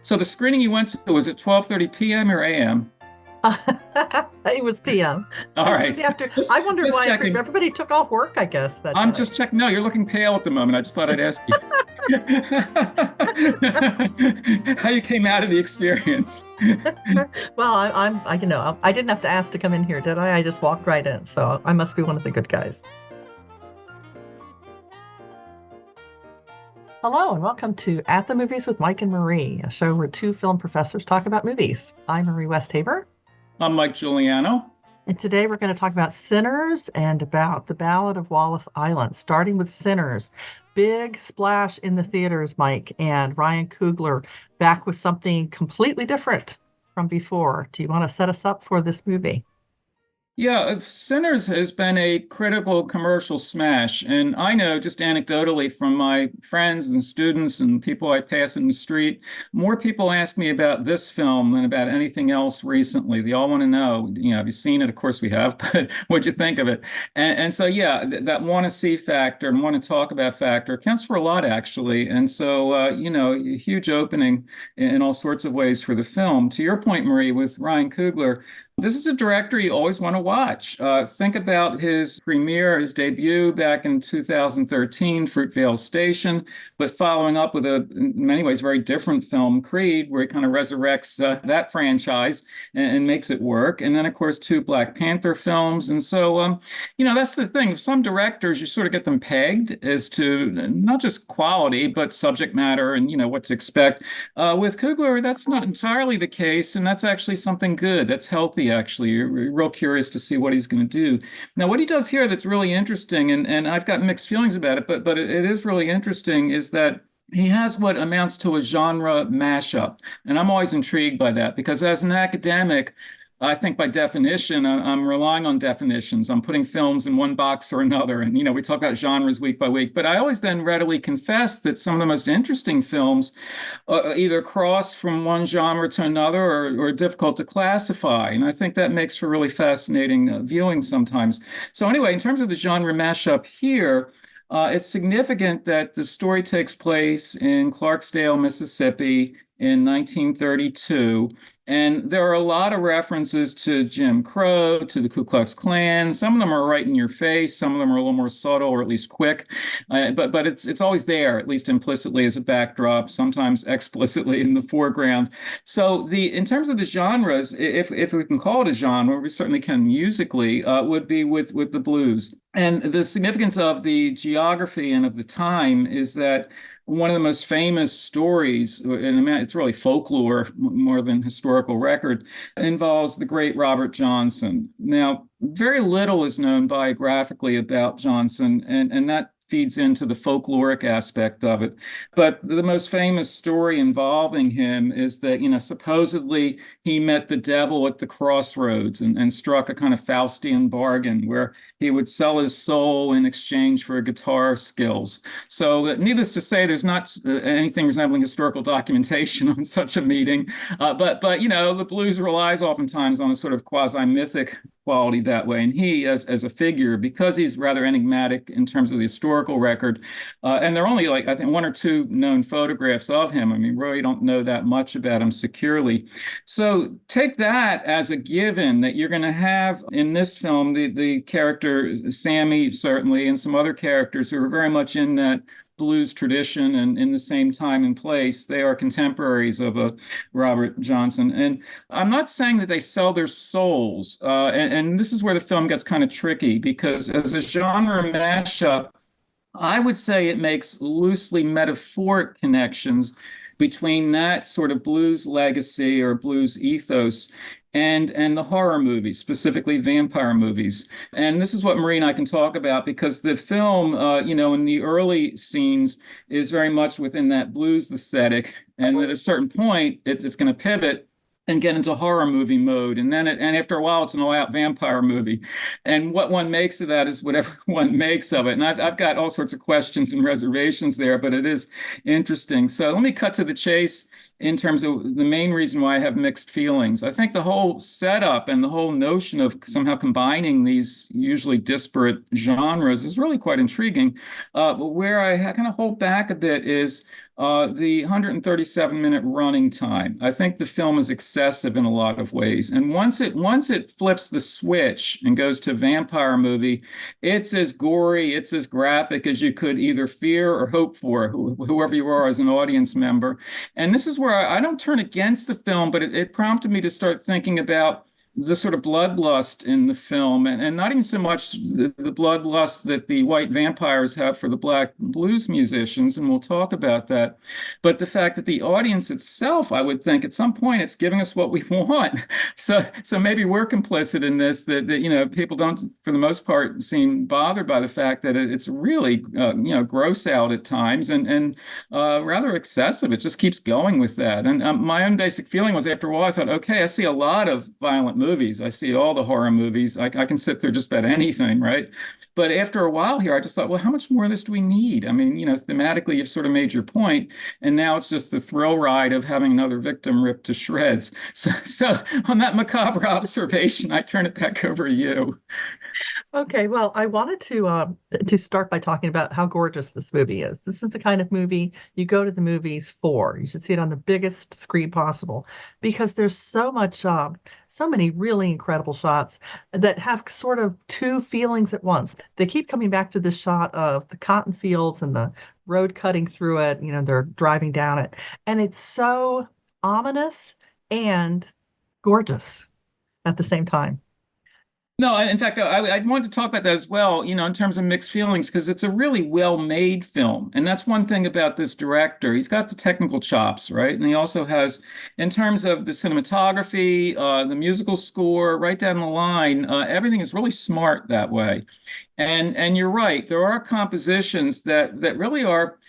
So the screening you went to, was it 12:30 p.m. or a.m.? It was PM. All It right. was after. Just I wondered just why checking. everybody took off work, I guess, that I'm day. just checking. No, you're looking pale at the moment. I just thought I'd ask you. How you came out of the experience. Well, I didn't have to ask to come in here, did I? I just walked right in, so I must be one of the good guys. Hello, and welcome to At the Movies with Mike and Marie, a show where two film professors talk about movies. I'm Marie Westhaver, I'm Mike Giuliano. and today we're going to talk about Sinners and about the Ballad of Wallis Island, starting with Sinners. Big splash in the theaters, Mike, and Ryan Coogler back with something completely different from before. Do you want to set us up for this movie? Yeah, Sinners has been a critical commercial smash. And I know just anecdotally from my friends and students and people I pass in the street, more people ask me about this film than about anything else recently. They all want to know, have you seen it? Of course we have, but what'd you think of it? And so, yeah, that want to see factor and want to talk about factor counts for a lot, actually. And so, a huge opening in all sorts of ways for the film. To your point, Marie, with Ryan Coogler, this is a director you always want to watch. Think about his premiere, his debut back in 2013, Fruitvale Station, but following up with in many ways, very different film, Creed, where he kind of resurrects that franchise and makes it work. And then, of course, two Black Panther films. And so, that's the thing. Some directors, you sort of get them pegged as to not just quality, but subject matter and, what to expect. With Coogler, that's not entirely the case, and that's actually something good. That's healthy, actually. You're real curious to see what he's going to do. Now, what he does here that's really interesting, and I've got mixed feelings about it, but it is really interesting, is that he has what amounts to a genre mashup. And I'm always intrigued by that because as an academic, I think by definition, I'm relying on definitions. I'm putting films in one box or another. And, we talk about genres week by week. But I always then readily confess that some of the most interesting films either cross from one genre to another or difficult to classify. And I think that makes for really fascinating viewing sometimes. So, anyway, in terms of the genre mashup here, it's significant that the story takes place in Clarksdale, Mississippi in 1932. And there are a lot of references to Jim Crow, to the Ku Klux Klan. Some of them are right in your face. Some of them are a little more subtle or at least quick. But it's always there, at least implicitly as a backdrop, sometimes explicitly in the foreground. So in terms of the genres, if we can call it a genre, we certainly can musically, would be with the blues. And the significance of the geography and of the time is that one of the most famous stories, and it's really folklore more than historical record, involves the great Robert Johnson. Now, very little is known biographically about Johnson, and that feeds into the folkloric aspect of it. But the most famous story involving him is that, supposedly he met the devil at the crossroads and struck a kind of Faustian bargain where he would sell his soul in exchange for guitar skills. So, needless to say, there's not anything resembling historical documentation on such a meeting. But the blues relies oftentimes on a sort of quasi-mythic quality that way. And he, as a figure, because he's rather enigmatic in terms of the historical record, and there are only I think one or two known photographs of him. I mean, really don't know that much about him securely. So take that as a given that you're going to have in this film the character Sammy, certainly, and some other characters who are very much in that blues tradition and in the same time and place. They are contemporaries of Robert Johnson. And I'm not saying that they sell their souls. And this is where the film gets kind of tricky because as a genre mashup, I would say it makes loosely metaphoric connections between that sort of blues legacy or blues ethos and the horror movies, specifically vampire movies. And this is what Marie and I can talk about because the film, in the early scenes is very much within that blues aesthetic. And at a certain point, it's going to pivot and get into horror movie mode. And then after a while, it's an all-out vampire movie. And what one makes of that is whatever one makes of it. And I've got all sorts of questions and reservations there, but it is interesting. So let me cut to the chase. in terms of the main reason why I have mixed feelings. I think the whole setup and the whole notion of somehow combining these usually disparate genres is really quite intriguing. But where I kind of hold back a bit is the 137-minute running time. I think the film is excessive in a lot of ways. And once it flips the switch and goes to a vampire movie, it's as gory, it's as graphic as you could either fear or hope for, whoever you are as an audience member. And this is where I don't turn against the film, but it prompted me to start thinking about the sort of bloodlust in the film, and not even so much the bloodlust that the white vampires have for the black blues musicians, and we'll talk about that, but the fact that the audience itself, I would think, at some point, it's giving us what we want. So maybe we're complicit in this. That people don't, for the most part, seem bothered by the fact that it's really gross out at times and rather excessive. It just keeps going with that. And my own basic feeling was after a while, I thought, okay, I see a lot of violent movies. I see all the horror movies. I can sit through just about anything, right? But after a while here, I just thought, well, how much more of this do we need? I mean, thematically, you've sort of made your point, and now it's just the thrill ride of having another victim ripped to shreds. So on that macabre observation, I turn it back over to you. Okay, well, I wanted to start by talking about how gorgeous this movie is. This is the kind of movie you go to the movies for. You should see it on the biggest screen possible because there's so many really incredible shots that have sort of two feelings at once. They keep coming back to this shot of the cotton fields and the road cutting through it. They're driving down it, and it's so ominous and gorgeous at the same time. No, in fact, I wanted to talk about that as well, in terms of mixed feelings, because it's a really well-made film. And that's one thing about this director. He's got the technical chops, right? And he also has, in terms of the cinematography, the musical score, right down the line, everything is really smart that way. And you're right, there are compositions that really are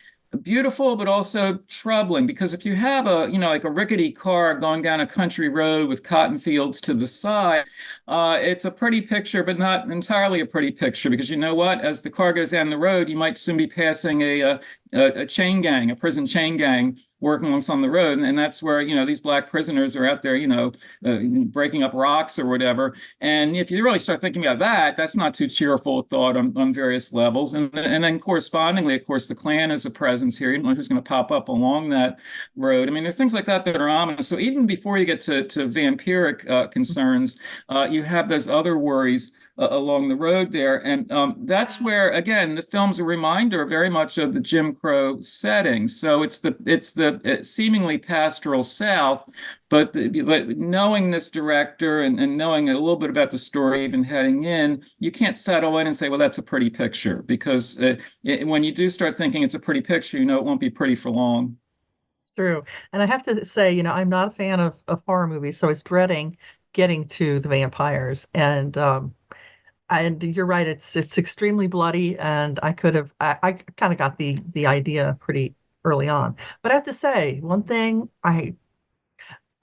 beautiful, but also troubling because if you have like a rickety car going down a country road with cotton fields to the side, it's a pretty picture, but not entirely a pretty picture because you know what? As the car goes down the road, you might soon be passing a chain gang, a prison chain gang working along the road. And that's where, these black prisoners are out there, breaking up rocks or whatever. And if you really start thinking about that, that's not too cheerful a thought on various levels. And then correspondingly, of course, the Klan is a presence here. You don't know who's going to pop up along that road. I mean, there are things like that that are ominous. So even before you get to vampiric concerns, you have those other worries along the road there. And that's where, again, the film's a reminder very much of the Jim Crow setting. So it's the seemingly pastoral South, but knowing this director and knowing a little bit about the story, even heading in, you can't settle in and say, well, that's a pretty picture, because when you do start thinking it's a pretty picture, it won't be pretty for long. True. And I have to say, I'm not a fan of horror movies, so I was dreading getting to the vampires. And you're right, it's extremely bloody, and I kind of got the idea pretty early on. But I have to say, one thing I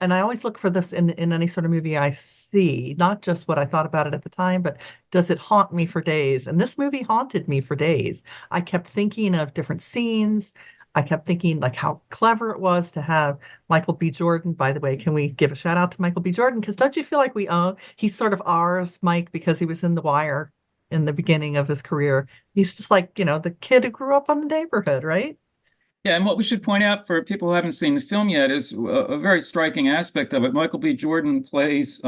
always look for this in any sort of movie I see, not just what I thought about it at the time, but does it haunt me for days? And this movie haunted me for days. I kept thinking of different scenes. I kept thinking like how clever it was to have Michael B. Jordan. By the way, can we give a shout out to Michael B. Jordan? Because don't you feel like he's sort of ours, Mike, because he was in The Wire in the beginning of his career. He's just like, the kid who grew up on the neighborhood, right? Yeah, and what we should point out for people who haven't seen the film yet is a very striking aspect of it. Michael B. Jordan plays,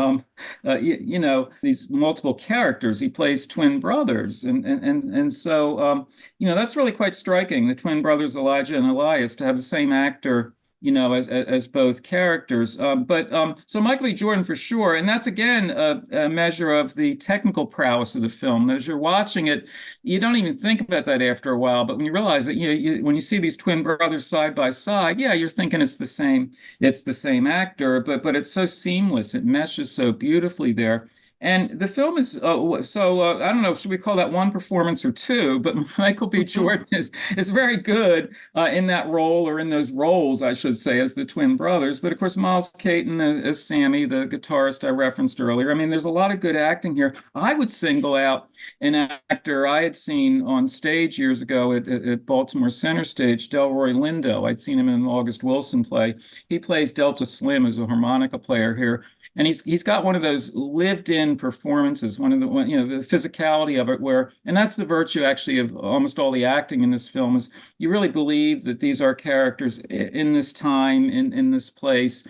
these multiple characters. He plays twin brothers, and so that's really quite striking. The twin brothers Elijah and Elias, to have the same actor, as both characters. But so Michael B. Jordan for sure, and that's again a measure of the technical prowess of the film. As you're watching it, you don't even think about that after a while, but when you realize that, when you see these twin brothers side by side, yeah, you're thinking it's the same actor, but it's so seamless, it meshes so beautifully there. And the film is I don't know, should we call that one performance or two? But Michael B. Jordan is very good in that role, or in those roles, I should say, as the twin brothers. But of course, Miles Caton as Sammy, the guitarist I referenced earlier. I mean, there's a lot of good acting here. I would single out an actor I had seen on stage years ago at Baltimore Center Stage, Delroy Lindo. I'd seen him in an August Wilson play. He plays Delta Slim as a harmonica player here, and he's got one of those lived-in performances, one of the the physicality of it, where, and that's the virtue actually of almost all the acting in this film, is you really believe that these are characters in this time, in this place.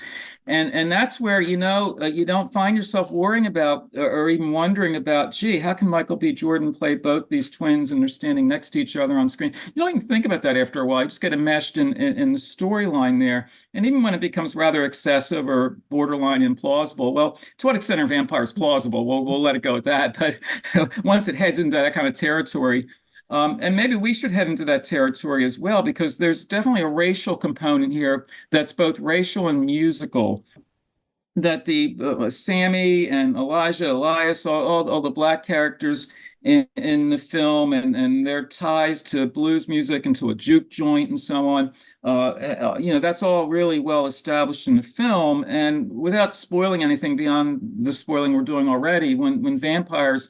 And that's where, you don't find yourself worrying about, or even wondering about, gee, how can Michael B. Jordan play both these twins and they're standing next to each other on screen? You don't even think about that after a while. You just get enmeshed in the storyline there. And even when it becomes rather excessive or borderline implausible, well, to what extent are vampires plausible? We'll let it go at that. But once it heads into that kind of territory, and maybe we should head into that territory as well, because there's definitely a racial component here that's both racial and musical. That the Sammy and Elijah, Elias, all the black characters in the film, and their ties to blues music and to a juke joint and so on. That's all really well established in the film. And without spoiling anything beyond the spoiling we're doing already, when vampires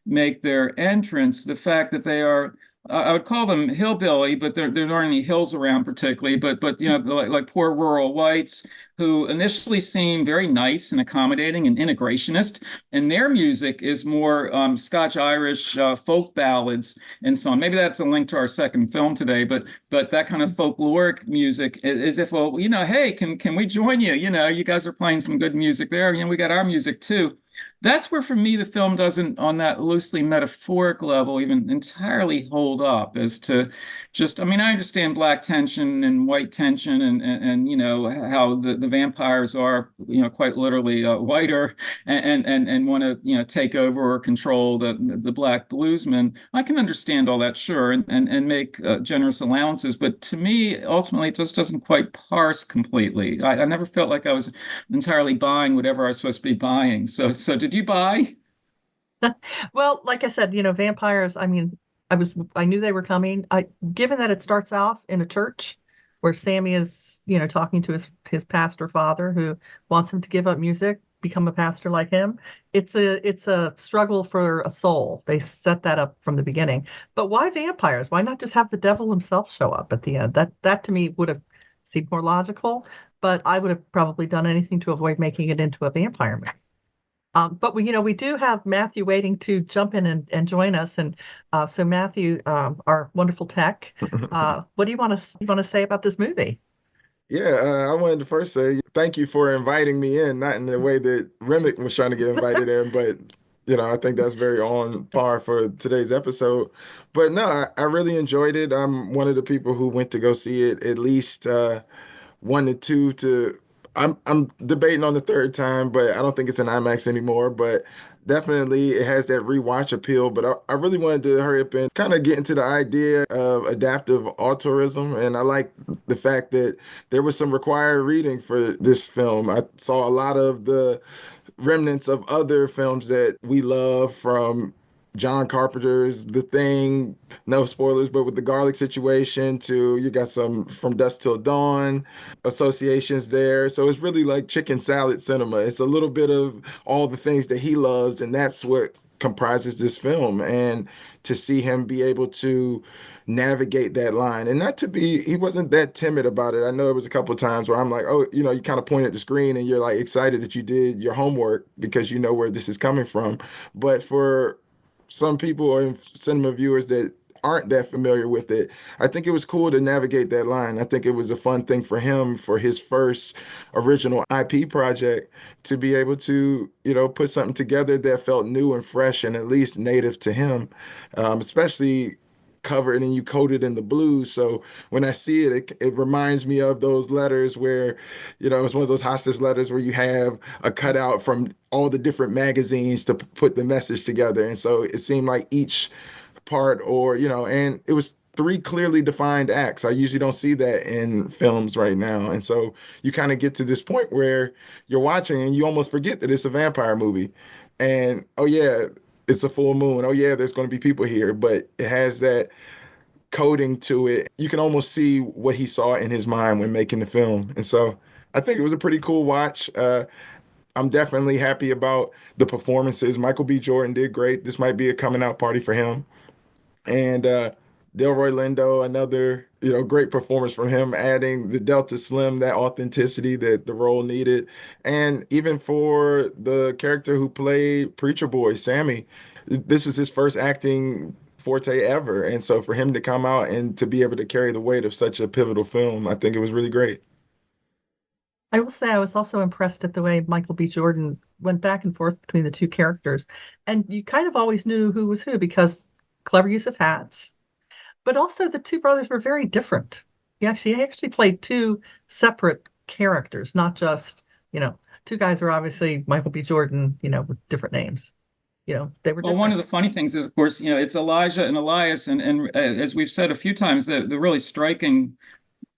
make their entrance, the fact that they are, I would call them hillbilly, but there aren't any hills around particularly, but like poor rural whites who initially seem very nice and accommodating and integrationist, and their music is more Scotch-Irish folk ballads and so on. Maybe that's a link to our second film today, but that kind of folkloric music is, if, well, hey, can we join you? You guys are playing some good music there. We got our music too. That's where, for me, the film doesn't, on that loosely metaphoric level, even entirely hold up as to just, I mean, I understand black tension and white tension, and how the vampires are, quite literally whiter, and want to, take over or control the black bluesmen. I can understand all that, sure, and make generous allowances. But to me, ultimately, it just doesn't quite parse completely. I never felt like I was entirely buying whatever I was supposed to be buying. So did you buy? Well, like I said, vampires, I mean, I knew they were coming. Given that it starts off in a church where Sammy is, talking to his pastor father who wants him to give up music, become a pastor like him. It's a struggle for a soul. They set that up from the beginning. But why vampires? Why not just have the devil himself show up at the end? That to me would have seemed more logical, but I would have probably done anything to avoid making it into a vampire movie. But we do have Matthew waiting to jump in and join us. And so Matthew, our wonderful tech, what do you want to say about this movie? Yeah, I wanted to first say thank you for inviting me in, not in the way that Remick was trying to get invited in, but I think that's very on par for today's episode. But no, I really enjoyed it. I'm one of the people who went to go see it at least one to two to I'm debating on the third time, but I don't think it's an IMAX anymore. But definitely it has that rewatch appeal. But I really wanted to hurry up and kind of get into the idea of adaptive altruism. And I like the fact that there was some required reading for this film. I saw a lot of the remnants of other films that we love, from John Carpenter's The Thing, no spoilers, but with the garlic situation, to you got some From Dusk Till Dawn associations there. So it's really like chicken salad cinema. It's a little bit of all the things that he loves, and that's what comprises this film. And to see him be able to navigate that line, and not to be, he wasn't that timid about it. I know it was a couple of times where I'm like, oh, you kind of point at the screen and you're like excited that you did your homework because you know where this is coming from. But for some people or cinema viewers that aren't that familiar with it, I think it was cool to navigate that line. I think it was a fun thing for him, for his first original IP project, to be able to, put something together that felt new and fresh and at least native to him, especially covered and you coated in the blues. So when I see it, it reminds me of those letters where, it's one of those hostage letters where you have a cutout from all the different magazines to put the message together. And so it seemed like each part, or, and it was three clearly defined acts. I usually don't see that in films right now. And so you kind of get to this point where you're watching and you almost forget that it's a vampire movie. and oh yeah, it's a full moon. Oh yeah, there's going to be people here, but it has that coding to it. You can almost see what he saw in his mind when making the film. And so I think it was a pretty cool watch. I'm definitely happy about the performances. Michael B. Jordan did great. This might be a coming out party for him. And Delroy Lindo, another, great performance from him, adding the Delta Slim, that authenticity that the role needed. And even for the character who played Preacher Boy, Sammy, this was his first acting forte ever. And so for him to come out and to be able to carry the weight of such a pivotal film, I think it was really great. I will say I was also impressed at the way Michael B. Jordan went back and forth between the two characters. And you kind of always knew who was who because clever use of hats. But also the two brothers were very different. He actually played two separate characters, not just, two guys were obviously Michael B. Jordan, with different names. They were Well, one different. of the funny things is, of course, it's Elijah and Elias, and as we've said a few times, the really striking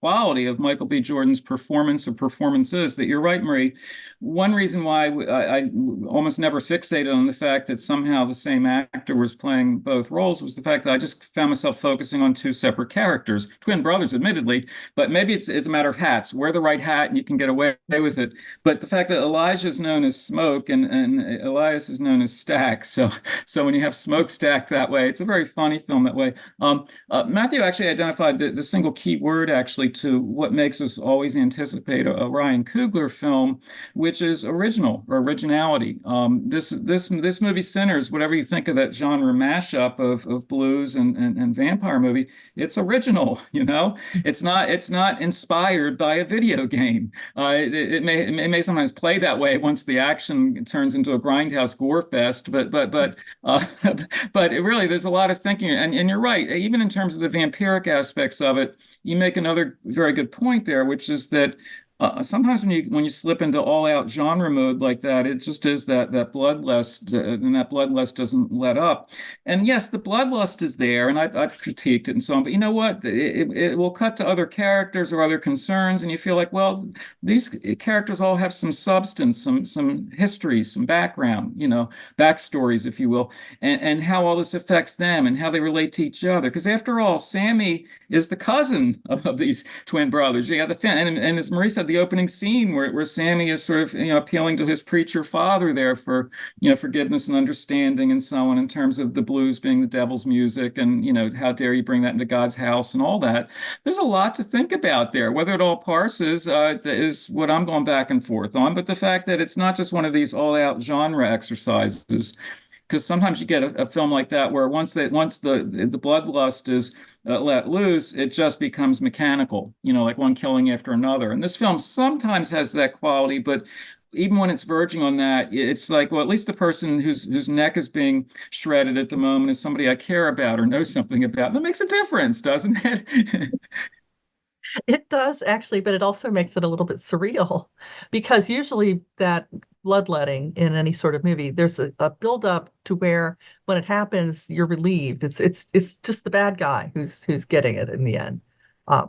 quality of Michael B. Jordan's performance or performances that you're right, Marie. One reason why I almost never fixated on the fact that somehow the same actor was playing both roles was the fact that I just found myself focusing on two separate characters, twin brothers, admittedly, but maybe it's a matter of hats. Wear the right hat and you can get away with it. But the fact that Elijah is known as Smoke and Elias is known as Stack, so when you have Smoke Stack that way, it's a very funny film that way. Matthew actually identified the single key word actually to what makes us always anticipate a Ryan Coogler film, which is original or originality. This movie Sinners, whatever you think of that genre mashup of blues and vampire movie, it's original. It's not inspired by a video game. It may sometimes play that way once the action turns into a grindhouse gore fest, uh, but it really, there's a lot of thinking, and you're right. Even in terms of the vampiric aspects of it, you make another very good point there, which is that sometimes when you slip into all out genre mode like that, it just is that bloodlust, and that bloodlust doesn't let up. And yes, the bloodlust is there, and I've critiqued it and so on. But you know what? It will cut to other characters or other concerns, and you feel like, well, these characters all have some substance, some history, some background, backstories, if you will, and how all this affects them and how they relate to each other. Because after all, Sammy is the cousin of these twin brothers. You got the fan, and as Marie said, the opening scene where Sammy is sort of appealing to his preacher father there for forgiveness and understanding and so on in terms of the blues being the devil's music and how dare you bring that into God's house and all that. There's a lot to think about there. Whether it all parses is what I'm going back and forth on, but the fact that it's not just one of these all-out genre exercises because sometimes you get a film like that where once the bloodlust is let loose, it just becomes mechanical, like one killing after another. And this film sometimes has that quality, but even when it's verging on that, it's like, well, at least the person whose neck is being shredded at the moment is somebody I care about or know something about. That makes a difference, doesn't it? It does actually, but it also makes it a little bit surreal because usually that bloodletting in any sort of movie, there's a build up to where when it happens, you're relieved. It's just the bad guy who's getting it in the end.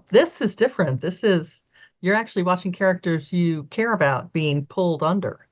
This is different. This is you're actually watching characters you care about being pulled under.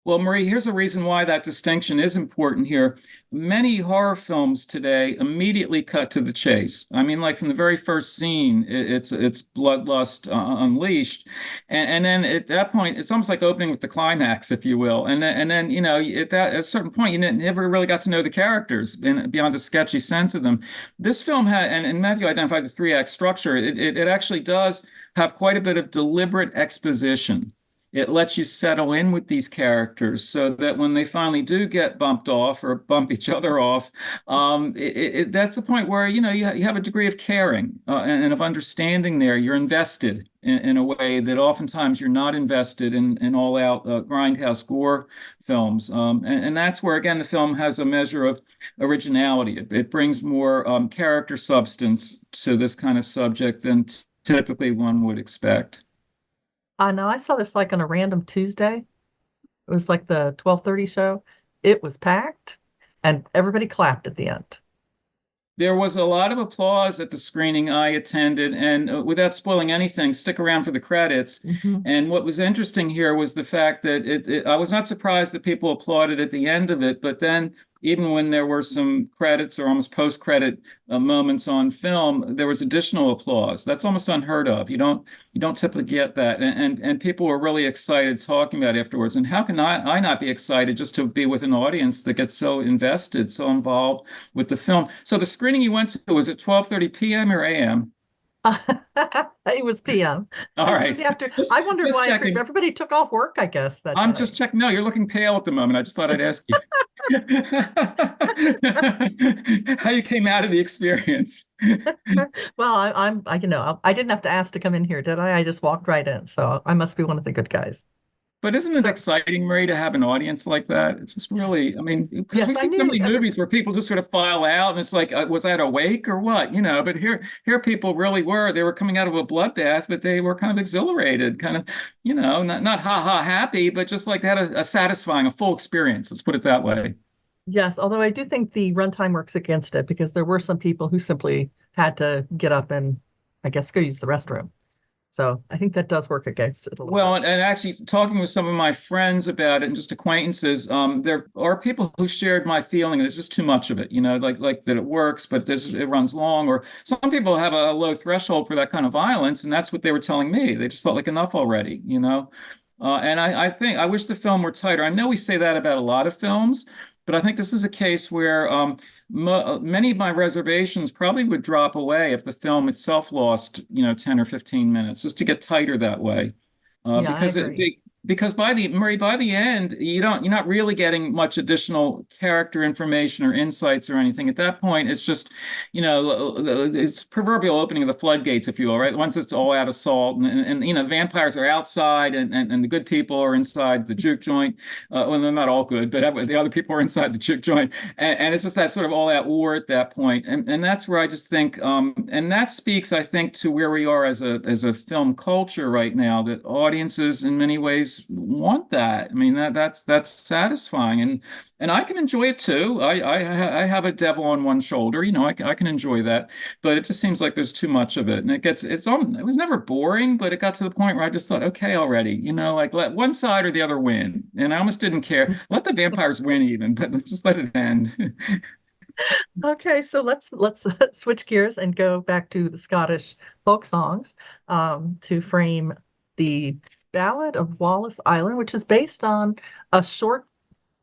Well, Marie, here's a reason why that distinction is important here. Many horror films today immediately cut to the chase. I mean, like from the very first scene, it's bloodlust unleashed, and then at that point, it's almost like opening with the climax, if you will. And then at a certain point, you never really got to know the characters beyond a sketchy sense of them. This film had, and Matthew identified the three-act structure. It actually does have quite a bit of deliberate exposition. It lets you settle in with these characters so that when they finally do get bumped off or bump each other off, that's the point where you have a degree of caring and of understanding there. You're invested in a way that oftentimes you're not invested in all-out grindhouse gore films. And that's where, again, the film has a measure of originality. It brings more character substance to this kind of subject than typically one would expect. Now I saw this like on a random Tuesday. It was like the 12:30 show. It was packed and everybody clapped at the end. There was a lot of applause at the screening I attended, and without spoiling anything, stick around for the credits. Hmm. And what was interesting here was the fact that I was not surprised that people applauded at the end of it, but then even when there were some credits or almost post-credit moments on film, there was additional applause. That's almost unheard of. You don't typically get that, and people were really excited talking about it afterwards. And how can I not be excited just to be with an audience that gets so invested, so involved with the film? So the screening you went to, was it 12:30 p.m. or a.m.? It was PM. All It was right. after. Just I wondered just why checking. everybody took off work, I guess, that I'm day. just checking. No, you're looking pale at the moment. I just thought I'd ask you how you came out of the experience. Well, I didn't have to ask to come in here, did I? I just walked right in, so I must be one of the good guys. But isn't it So, exciting, Marie, to have an audience like that? It's just really, I mean, because yes, we I see so knew many at movies this. where people just sort of file out, and it's like, was that a wake or what? But here people really were. They were coming out of a bloodbath, but they were kind of exhilarated, kind of, not ha ha happy, but just like they had a satisfying, a full experience. Let's put it that way. Yes, although I do think the runtime works against it because there were some people who simply had to get up and, I guess, go use the restroom. So I think that does work against it a little Well, bit. and actually talking with some of my friends about it and just acquaintances, there are people who shared my feeling there's just too much of it, like that it works, but it runs long. Or some people have a low threshold for that kind of violence, and that's what they were telling me. They just felt like enough already. And I think I wish the film were tighter. I know we say that about a lot of films, but I think this is a case where mo many of my reservations probably would drop away if the film itself lost, 10 or 15 minutes, just to get tighter that way. Yeah, I Because agree. because by the end, you're not really getting much additional character information or insights or anything. At that point, it's just, it's proverbial opening of the floodgates, if you will, right? Once it's all out of salt, and vampires are outside, and the good people are inside the juke joint. Well, they're not all good, but the other people are inside the juke joint, and it's just that sort of all out war at that point. And that's where I just think, and that speaks, I think, to where we are as a film culture right now, that audiences in many ways want that. I mean, that's satisfying, and I can enjoy it too. I have a devil on one shoulder, I can enjoy that, but it just seems like there's too much of it, and it was never boring, but it got to the point where I just thought, okay, already, like let one side or the other win, and I almost didn't care. Let the vampires win even, but let's just let it end. Okay, so let's switch gears and go back to the Scottish folk songs to frame the Ballad of Wallis Island, which is based on a short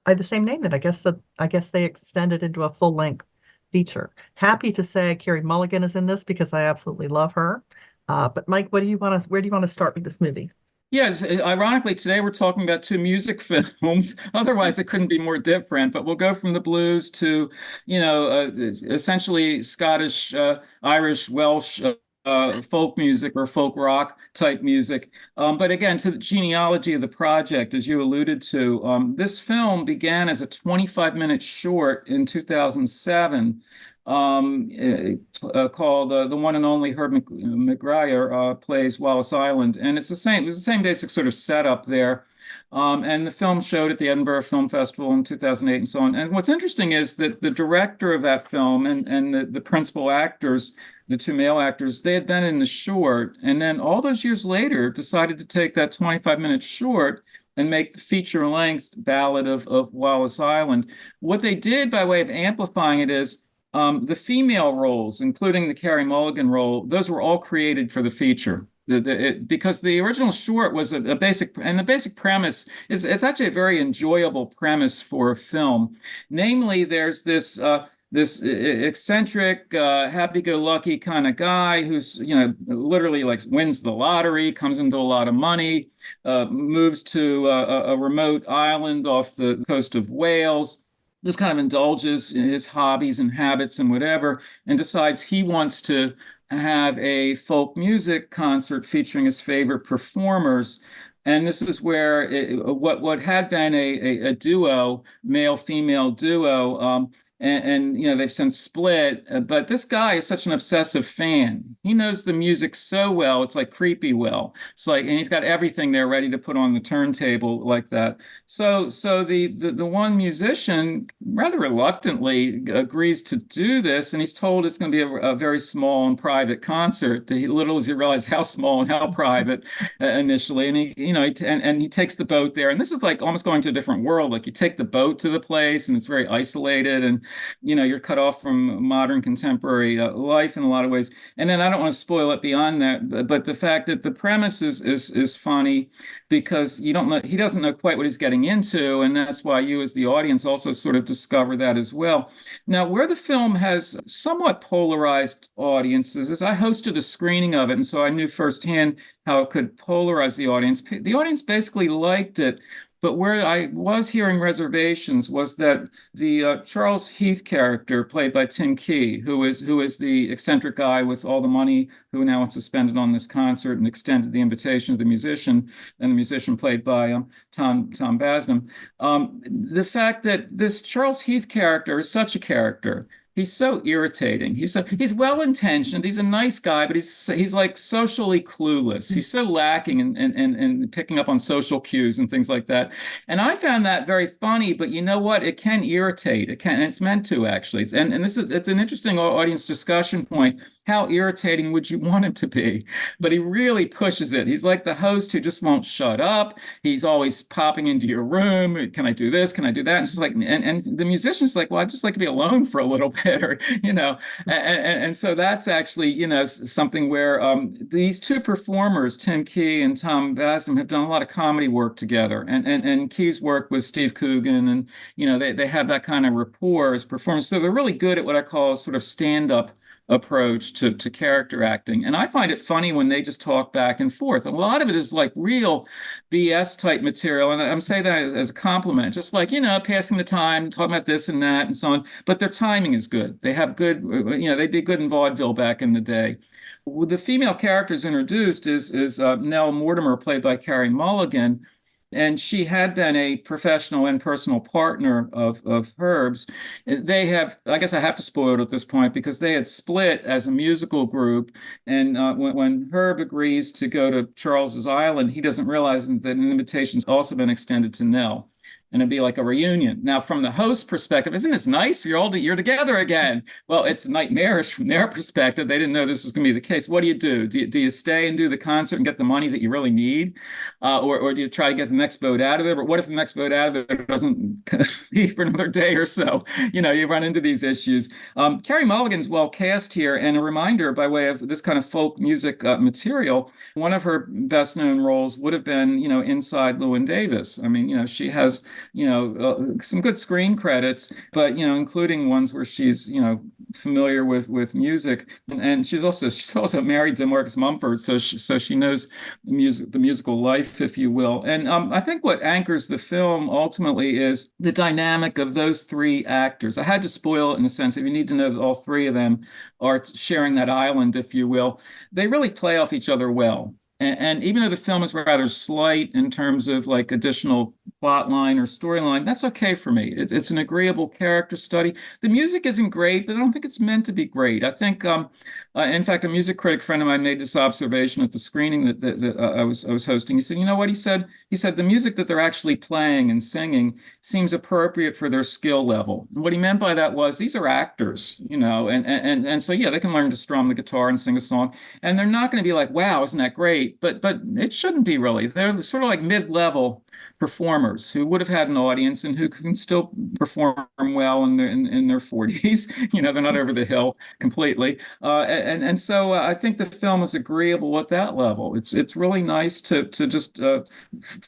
by the same name that I guess they extended into a full-length feature. Happy to say Carrie Mulligan is in this because I absolutely love her. But Mike, where do you want to start with this movie? Yes, ironically, today we're talking about two music films. Otherwise, it couldn't be more different. But we'll go from the blues to, essentially Scottish, Irish, Welsh folk music or folk rock type music. But again, to the genealogy of the project, as you alluded to, this film began as a 25-minute short in 2007, called the one and only Herb McGuire plays Wallis Island, and it was the same basic sort of setup there. And the film showed at the Edinburgh Film Festival in 2008 and so on. And what's interesting is that the director of that film and the principal actors, the two male actors, they had been in the short, and then all those years later decided to take that 25-minute short and make the feature length Ballad of Wallis Island. What they did by way of amplifying it is the female roles, including the Carey Mulligan role, those were all created for the feature. Because the original short was a basic, and the basic premise is it's actually a very enjoyable premise for a film. Namely, there's this eccentric, happy-go-lucky kind of guy who's literally like wins the lottery, comes into a lot of money, moves to a remote island off the coast of Wales, just kind of indulges in his hobbies and habits and whatever, and decides he wants to have a folk music concert featuring his favorite performers. And this is where what had been a duo, male female duo, and they've since split. But this guy is such an obsessive fan. He knows the music so well. It's like creepy well. It's like, and he's got everything there ready to put on the turntable like that. So the one musician rather reluctantly agrees to do this, and he's told it's going to be a very small and private concert. Little does he realize how small and how private initially. And and he takes the boat there, and this is like almost going to a different world. Like you take the boat to the place, and it's very isolated, and you're cut off from modern contemporary life in a lot of ways. And then I don't want to spoil it beyond that, but the fact that the premise is funny because you don't know he doesn't know quite what he's getting into, and that's why you as the audience also sort of discover that as well. Now, where the film has somewhat polarized audiences is I hosted a screening of it, and so I knew firsthand how it could polarize the audience. The audience basically liked it, but where I was hearing reservations was that the Charles Heath character, played by Tim Key, who is the eccentric guy with all the money, who now wants to spend it on this concert and extended the invitation to the musician, and the musician played by Tom Basden. The fact that this Charles Heath character is such a character. He's so irritating. He's well intentioned. He's a nice guy, but he's like socially clueless. He's so lacking in picking up on social cues and things like that. And I found that very funny. But you know what? It can irritate. It can. And it's meant to actually. And it's an interesting audience discussion point. How irritating would you want him to be? But he really pushes it. He's like the host who just won't shut up. He's always popping into your room. Can I do this? Can I do that? And it's just like, and the musician's like, well, I'd just like to be alone for a little bit. Or, and so that's actually, something where these two performers, Tim Key and Tom Basden, have done a lot of comedy work together. And Key's work with Steve Coogan, and, they have that kind of rapport as performers. So they're really good at what I call sort of stand-up approach to character acting. And I find it funny when they just talk back and forth. A lot of it is like real BS type material. And I'm saying that as a compliment, just like, passing the time, talking about this and that and so on. But their timing is good. They have good, they'd be good in vaudeville back in the day. The female characters introduced is Nell Mortimer, played by Carey Mulligan. And she had been a professional and personal partner of Herb's. They have, I guess I have to spoil it at this point, because they had split as a musical group. And when Herb agrees to go to Charles's Island, he doesn't realize that an invitation's also been extended to Nell. And it'd be like a reunion. Now, from the host perspective, isn't this nice? You're together again. Well, it's nightmarish from their perspective. They didn't know this was going to be the case. What do you do? Do you stay and do the concert and get the money that you really need, or do you try to get the next boat out of it? But what if the next boat out of it doesn't leave for another day or so? You run into these issues. Carey Mulligan's well cast here, and a reminder by way of this kind of folk music material. One of her best known roles would have been, inside Llewyn Davis. I mean, she has some good screen credits, but including ones where she's familiar with music, and she's also married to Marcus Mumford, so she knows the musical life, if you will. And I think what anchors the film ultimately is the dynamic of those three actors. I had to spoil it in the sense if you need to know that all three of them are sharing that island, if you will. They really play off each other well. And even though the film is rather slight in terms of like additional plot line or storyline, that's okay for me. It's an agreeable character study. The music isn't great, but I don't think it's meant to be great. I think, in fact, a music critic friend of mine made this observation at the screening that I was hosting. He said, "You know what?" He said the music that they're actually playing and singing seems appropriate for their skill level. And what he meant by that was these are actors, and so yeah, they can learn to strum the guitar and sing a song, and they're not going to be like, "Wow, isn't that great?" But it shouldn't be really. They're sort of like mid-level performers who would have had an audience and who can still perform well in their 40s. They're not over the hill completely. So I think the film is agreeable at that level. It's really nice to just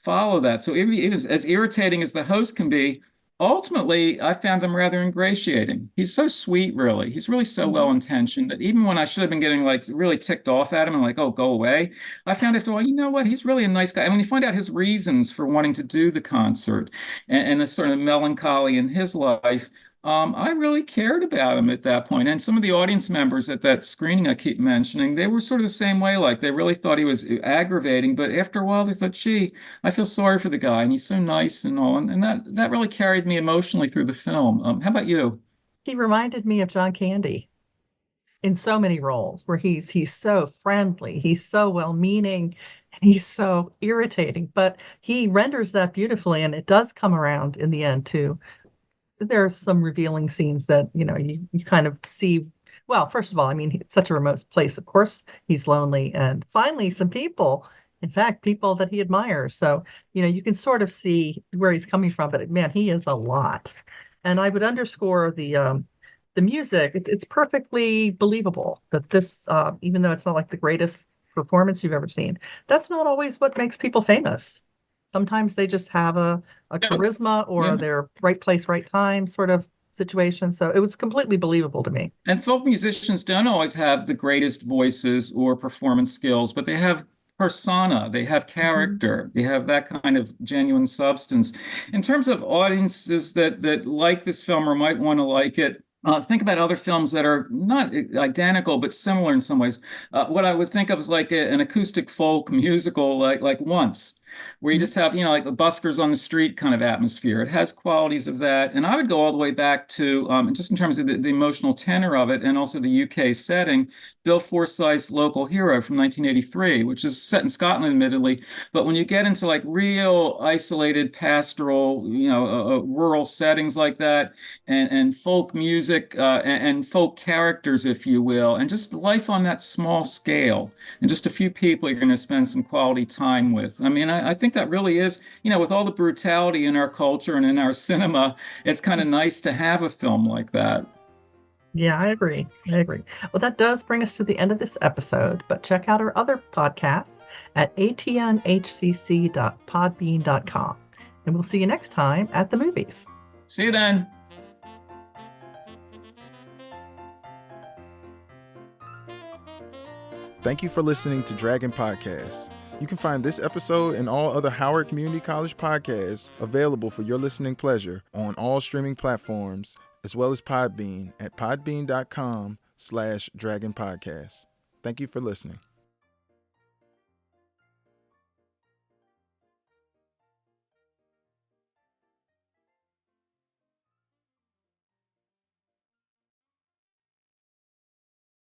follow that. So even as irritating as the host can be, ultimately, I found him rather ingratiating. He's so sweet, really. He's really so well intentioned that even when I should have been getting like really ticked off at him and like, oh, go away, I found after a while, you know what? He's really a nice guy. And when you find out his reasons for wanting to do the concert and the sort of melancholy in his life, I really cared about him at that point. And some of the audience members at that screening I keep mentioning, they were sort of the same way. Like they really thought he was aggravating, but after a while they thought, gee, I feel sorry for the guy and he's so nice and all. And that really carried me emotionally through the film. How about you? He reminded me of John Candy in so many roles where he's so friendly, he's so well-meaning, and he's so irritating, but he renders that beautifully, and it does come around in the end too. There's some revealing scenes that, you kind of see. Well, first of all, I mean, it's such a remote place. Of course, he's lonely, and finally, some people, in fact, people that he admires. So, you can sort of see where he's coming from, but man, he is a lot. And I would underscore the music. It's perfectly believable that this, even though it's not like the greatest performance you've ever seen, that's not always what makes people famous. Sometimes they just have a Yeah, charisma or yeah. they're right place, right time sort of situation. So it was completely believable to me. And folk musicians don't always have the greatest voices or performance skills, but they have persona, they have Mhm. character, they have that kind of genuine substance. In terms of audiences that like this film or might want to like it, think about other films that are not identical but similar in some ways. What I would think of is like an acoustic folk musical, like Once, where you Mhm. just have, like the buskers on the street kind of atmosphere. It has qualities of that. And I would go all the way back to, just in terms of the emotional tenor of it and also the UK setting, Bill Forsyth's Local Hero from 1983, which is set in Scotland, admittedly. But when you get into like real isolated pastoral, rural settings like that, and folk music and folk characters, if you will, and just life on that small scale, and just a few people you're going to spend some quality time with. I mean, I think that really is, with all the brutality in our culture and in our cinema, it's kind of nice to have a film like that. Yeah, I agree. I agree. Well, that does bring us to the end of this episode, but check out our other podcasts at atnhcc.podbean.com. And we'll see you next time at the movies. See you then. Thank you for listening to Dragon Podcast. You can find this episode and all other Howard Community College podcasts available for your listening pleasure on all streaming platforms, as well as Podbean at podbean.com/Dragon Podcast. Thank you for listening.